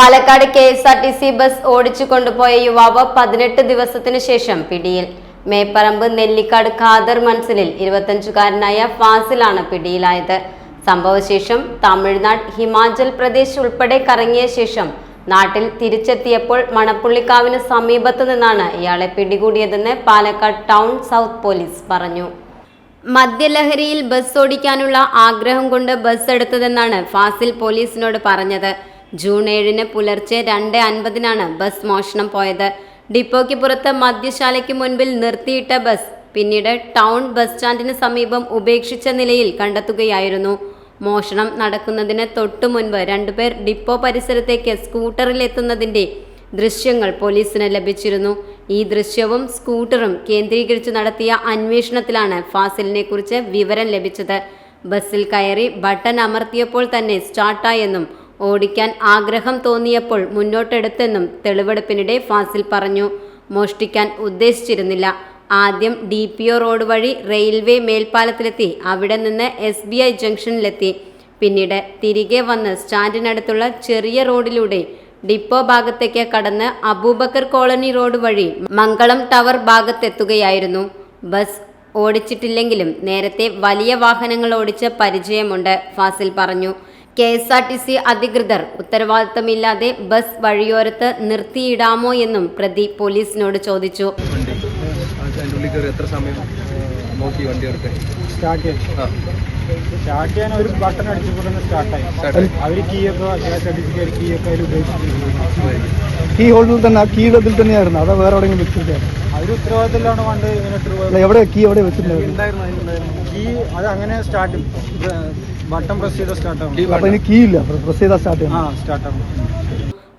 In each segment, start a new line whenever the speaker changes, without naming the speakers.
Palakkad KSRTC bus ഓടിച്ചു കൊണ്ടുപോയ യുവാവ് 18 ദിവസത്തിനു ശേഷം പിടിയിൽ. മേപ്പറമ്പ് നെല്ലിക്കാട് ഖാദർ മൻസിലിൽ 25-കാരനായ ഫാസിലാണ് പിടിയിലായത്. സംഭവശേഷം തമിഴ്നാട്, ഹിമാചൽ പ്രദേശ് ഉൾപ്പെടെ കറങ്ങിയ ശേഷം നാട്ടിൽ തിരിച്ചെത്തിയപ്പോൾ മണപ്പുള്ളിക്കാവിന് സമീപത്തു നിന്നാണ് ഇയാളെ പിടികൂടിയതെന്ന് പാലക്കാട് ടൗൺ സൗത്ത് പോലീസ് പറഞ്ഞു. മദ്യലഹരിയിൽ ബസ് ഓടിക്കാനുള്ള ആഗ്രഹം കൊണ്ട് ബസ് എടുത്തതെന്നാണ് ഫാസിൽ പോലീസിനോട് പറഞ്ഞത്. ജൂൺ 7-ന് പുലർച്ചെ 2:50-നാണ് ബസ് മോഷണം പോയത്. ഡിപ്പോയ്ക്ക് പുറത്ത് മദ്യശാലയ്ക്ക് മുൻപിൽ നിർത്തിയിട്ട ബസ് പിന്നീട് ടൗൺ ബസ് സ്റ്റാൻഡിന് സമീപം ഉപേക്ഷിച്ച നിലയിൽ കണ്ടെത്തുകയായിരുന്നു. മോഷണം നടക്കുന്നതിന് തൊട്ടു മുൻപ് രണ്ടുപേർ ഡിപ്പോ പരിസരത്തേക്ക് സ്കൂട്ടറിൽ എത്തുന്നതിന്റെ ദൃശ്യങ്ങൾ പോലീസിന് ലഭിച്ചിരുന്നു. ഈ ദൃശ്യവും സ്കൂട്ടറും കേന്ദ്രീകരിച്ച് നടത്തിയ അന്വേഷണത്തിലാണ് ഫാസിലിനെ കുറിച്ച് വിവരം ലഭിച്ചത്. ബസ്സിൽ കയറി ബട്ടൺ അമർത്തിയപ്പോൾ തന്നെ സ്റ്റാർട്ടായെന്നും ഓടിക്കാൻ ആഗ്രഹം തോന്നിയപ്പോൾ മുന്നോട്ടെടുത്തെന്നും തെളിവെടുപ്പിനിടെ ഫാസിൽ പറഞ്ഞു. മോഷ്ടിക്കാൻ ഉദ്ദേശിച്ചിരുന്നില്ല. ആദ്യം DPO റോഡ് വഴി റെയിൽവേ മേൽപ്പാലത്തിലെത്തി അവിടെ നിന്ന് SBI ജംഗ്ഷനിലെത്തി. പിന്നീട് തിരികെ വന്ന് സ്റ്റാൻഡിനടുത്തുള്ള ചെറിയ റോഡിലൂടെ ഡിപ്പോ ഭാഗത്തേക്ക് കടന്ന് അബൂബക്കർ കോളനി റോഡ് വഴി മംഗളം ടവർ ഭാഗത്തെത്തുകയായിരുന്നു. ബസ് ഓടിച്ചിട്ടില്ലെങ്കിലും നേരത്തെ വലിയ വാഹനങ്ങൾ ഓടിച്ച് പരിചയമുണ്ട്, ഫാസിൽ പറഞ്ഞു. KSRTC അധികൃതർ ഉത്തരവാദിത്തമില്ലാതെ ബസ് വഴിയോരത്ത് നിർത്തിയിടാമോ എന്നും പ്രതി പോലീസിനോട് ചോദിച്ചു.
സ്റ്റാർട്ട് ചെയ്യാൻ ഒരു ബട്ടൺ അടിച്ചുകൊണ്ടൊന്ന് സ്റ്റാർട്ടായി. അവർ
കീ ഹോൾഡിൽ തന്നെ, കീയുടെ ഇതിൽ തന്നെയായിരുന്നു. അതാ വേറെ എവിടെയെങ്കിലും വെച്ചിട്ടായിരുന്നു?
അവർ ഉത്തരവാദിത്തമില്ലാണ് പണ്ട് ഇങ്ങനെ
എവിടെ കീ എവിടെ വെച്ചിട്ടുണ്ടായിരുന്നു?
കീ അത് അങ്ങനെ സ്റ്റാർട്ട് ബട്ടൺ പ്രസ് ചെയ്ത സ്റ്റാർട്ടാവും.
അപ്പൊ ഇനി കീ ഇല്ല, പ്രസ് ചെയ്താൽ
സ്റ്റാർട്ടാവും.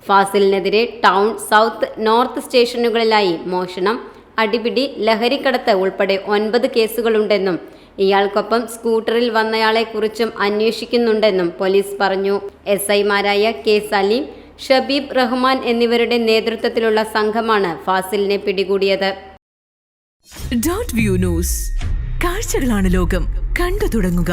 ഫാസിലിനെതിരെ ടൗൺ, സൗത്ത്, നോർത്ത് സ്റ്റേഷനുകളിലായി മോഷണം, അടിപിടി, ലഹരിക്കടത്ത് ഉൾപ്പെടെ 9 കേസുകളുണ്ടെന്നും ഇയാൾക്കൊപ്പം സ്കൂട്ടറിൽ വന്നയാളെ കുറിച്ചും അന്വേഷിക്കുന്നുണ്ടെന്നും പോലീസ് പറഞ്ഞു. SI-മാരായ K സലീം, ഷബീബ് റഹ്മാൻ എന്നിവരുടെ നേതൃത്വത്തിലുള്ള സംഘമാണ് ഫാസിലിനെ പിടികൂടിയത്.
ഡോട്ട് വ്യൂ ന്യൂസ്, കാഴ്ചകളാണ് ലോകം, കണ്ടു തുടങ്ങുക.